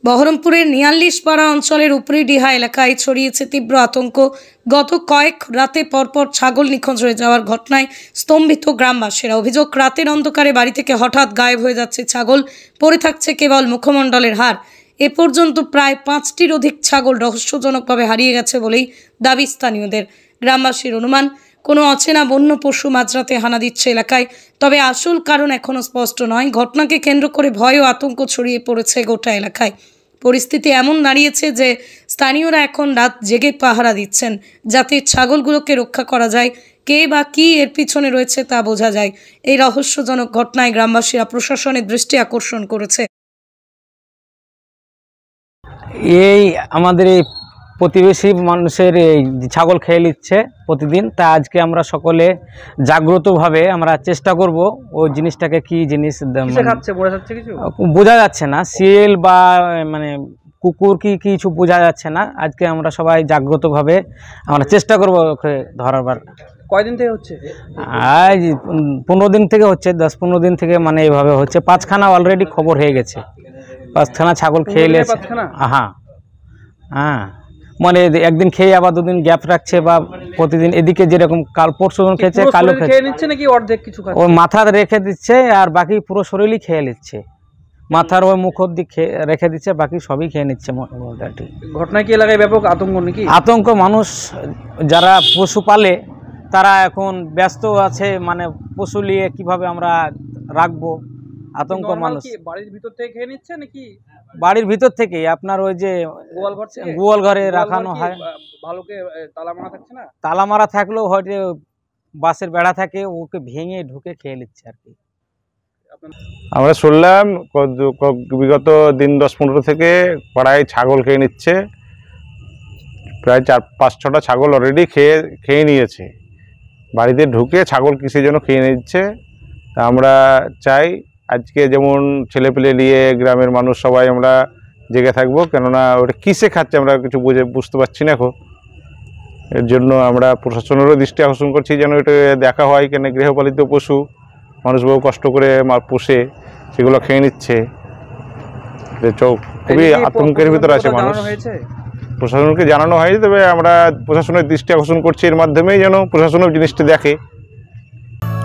বহরমপুরের ৪৯পাড়া অঞ্চলের উপরিডিহা এলাকায় ছড়িয়েছে তীব্র আতঙ্ক। গত কয়েক রাতে পরপর ছাগল নিখোঁজ হয়ে যাওয়ার ঘটনায় স্তম্ভিত গ্রামবাসীরা। অভিযোগ, রাতের অন্ধকারে বাড়ি থেকে হঠাৎ গায়েব হয়ে যাচ্ছে ছাগল, পড়ে থাকছে কেবল মুখমণ্ডলের হাড়। এ পর্যন্ত প্রায় ৫টির অধিক ছাগল রহস্যজনকভাবে হারিয়ে গেছে বলেই দাবি স্থানীয়দের। গ্রামবাসীর অনুমান, কোনো অচেনা বন্য পশু মাঝরাতে হানা দিচ্ছে এলাকায়। তবে আসল কারণ এখনও স্পষ্ট নয়। ঘটনাকে কেন্দ্র করে ভয় ও আতঙ্ক ছড়িয়ে পড়েছে গোটা এলাকায়। পরিস্থিতি এমন দাঁড়িয়েছে যে স্থানীয়রা এখন রাত জেগে পাহারা দিচ্ছেন, যাতে ছাগলগুলোকে রক্ষা করা যায়। কে বা কি এর পিছনে রয়েছে তা বোঝা যায়। এই রহস্যজনক ঘটনায় গ্রামবাসীরা প্রশাসনের দৃষ্টি আকর্ষণ করেছে। এই আমাদের এই প্রতিবেশী মানুষের এই ছাগল খেয়ে নিচ্ছে প্রতিদিন, তা আজকে আমরা সকলে জাগ্রতভাবে আমরা চেষ্টা করব ওই জিনিসটাকে কি জিনিস বোঝা যাচ্ছে না, শিয়াল বা মানে কুকুর কি কিছু বোঝা যাচ্ছে না। আজকে আমরা সবাই জাগ্রতভাবে আমরা চেষ্টা করব ওকে ধরাবার। কয়দিন থেকে হচ্ছে? আজ 15 দিন থেকে হচ্ছে, 10-15 দিন থেকে মানে এইভাবে হচ্ছে। 5খানা অলরেডি খবর হয়ে গেছে, 5খানা ছাগল খেয়ে নিয়েছে। হ্যাঁ হ্যাঁ, মানে একদিন খেয়ে আবার 2 দিন গ্যাপ রাখছে, বা প্রতিদিন এদিকে যেরকম কাল পরশু খেয়েছে, কালো খেয়ে নিচ্ছে নাকি অর্ধেক কিছু ওই মাথা রেখে দিচ্ছে, আর বাকি পুরো শরীরই খেয়ে নিচ্ছে। মাথার ওই মুখের দিক রেখে দিচ্ছে, বাকি সবই খেয়ে নিচ্ছে মোটামুটি। ঘটনা কি এলাকায় ব্যাপক আতঙ্ক নাকি? আতঙ্ক, মানুষ যারা পশু পালে তারা এখন ব্যস্ত আছে, মানে পশু নিয়ে কিভাবে আমরা রাখবো, আতঙ্ক। মানুষ বাড়ির ভিতর থেকে খেয়ে নিচ্ছে নাকি? বাড়ির ভিতর থেকে, আপনার ওই যে গোয়াল ঘরে রাখানো হয়। ভালোকে তালা মারা থাকছে না? তালা মারা থাকলেও হয়তো বাঁশের বেড়া থাকে, ওকে ভেঙে ঢুকে খেয়ে নিচ্ছে আর কি। আমরা শুনলাম বিগত দিন 10-15 থেকে পাড়ায় ছাগল খেয়ে নিচ্ছে। প্রায় 4-5-6টা ছাগল অলরেডি খেয়ে নিয়েছে। বাড়িতে ঢুকে ছাগল কিসের জন্য খেয়ে নিচ্ছে, তা আমরা চাই আজকে যেমন ছেলেপেলে নিয়ে গ্রামের মানুষ সবাই আমরা জেগে থাকবো, কেননা ওটা কিসে খাচ্ছে আমরা কিছু বুঝতে পারছি না এখন। এর জন্য আমরা প্রশাসনেরও দৃষ্টি আকর্ষণ করছি যেন এটা দেখা হয়, কেন গৃহপালিত পশু মানুষ বহু কষ্ট করে পোষে, সেগুলো খেয়ে নিচ্ছে। খুবই আতঙ্কের ভিতরে আছে মানুষ। প্রশাসনকে জানানো হয়নি, তবে আমরা প্রশাসনের দৃষ্টি আকর্ষণ করছি এর মাধ্যমেই, যেন প্রশাসনের জিনিসটা দেখে।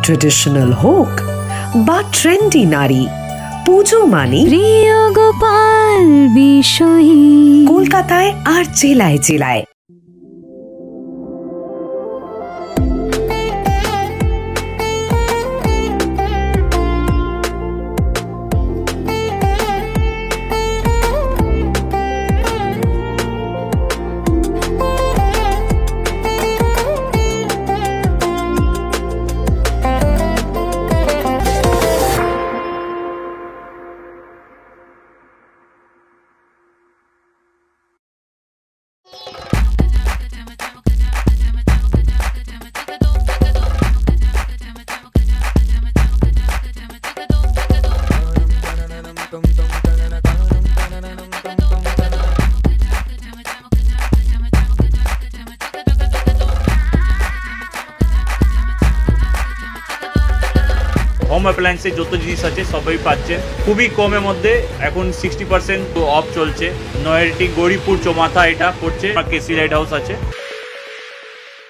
ট্রেডিশনাল হোক বা ট্রেন্ডি নারী, পুজো মানে প্রিয় গোপাল বিষয়ী। কলকাতায় আর জেলায় জেলায়। হোম অ্যাপ্লায়েন্সে যত জিনিস আছে সবই পাচ্ছেন খুবই কমের মধ্যে। এখন 60% অফ চলছে। নয়ারটি গৌরীপুর চৌমাথা এটা পড়ছে, কেসি লাইট হাউস আছে।